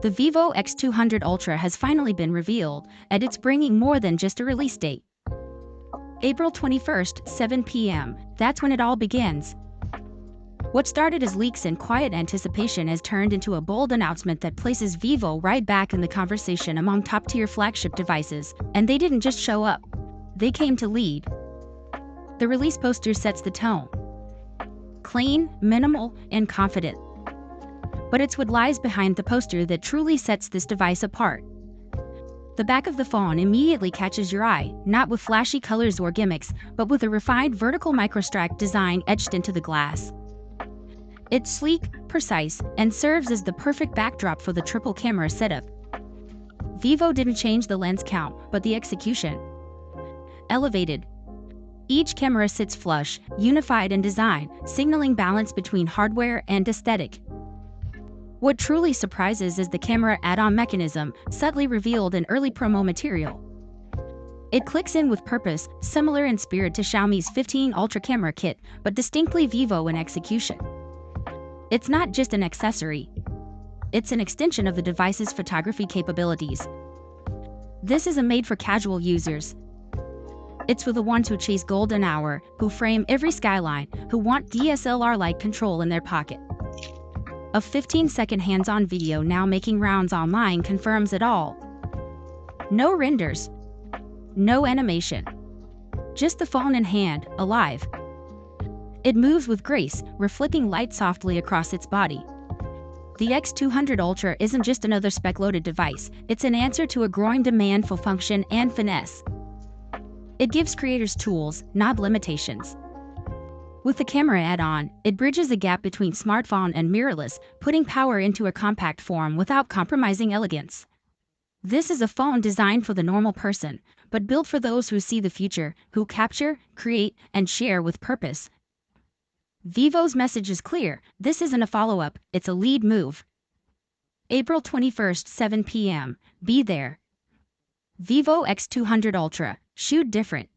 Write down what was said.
The Vivo X200 Ultra has finally been revealed, and it's bringing more than just a release date. April 21st, 7 p.m. That's when it all begins. What started as leaks and quiet anticipation has turned into a bold announcement that places Vivo right back in the conversation among top-tier flagship devices, and they didn't just show up. They came to lead. The release poster sets the tone. Clean, minimal, and confident. But it's what lies behind the poster that truly sets this device apart. The back of the phone immediately catches your eye, not with flashy colors or gimmicks, but with a refined vertical microstrack design etched into the glass. It's sleek, precise, and serves as the perfect backdrop for the triple camera setup. Vivo didn't change the lens count, but the execution. Elevated. Each camera sits flush, unified in design, signaling balance between hardware and aesthetic. What truly surprises is the camera add-on mechanism, subtly revealed in early promo material. It clicks in with purpose, similar in spirit to Xiaomi's 15 Ultra camera kit, but distinctly Vivo in execution. It's not just an accessory. It's an extension of the device's photography capabilities. This isn't made for casual users. It's for the ones who chase golden hour, who frame every skyline, who want DSLR-like control in their pocket. A 15-second hands-on video now making rounds online confirms it all. No renders. No animation. Just the phone in hand, alive. It moves with grace, reflecting light softly across its body. The X200 Ultra isn't just another spec-loaded device, it's an answer to a growing demand for function and finesse. It gives creators tools, not limitations. With the camera add-on, it bridges the gap between smartphone and mirrorless, putting power into a compact form without compromising elegance. This is a phone designed for the normal person, but built for those who see the future, who capture, create, and share with purpose. Vivo's message is clear: this isn't a follow-up, it's a lead move. April 21st, 7 p.m. Be there. Vivo X200 Ultra. Shoot different.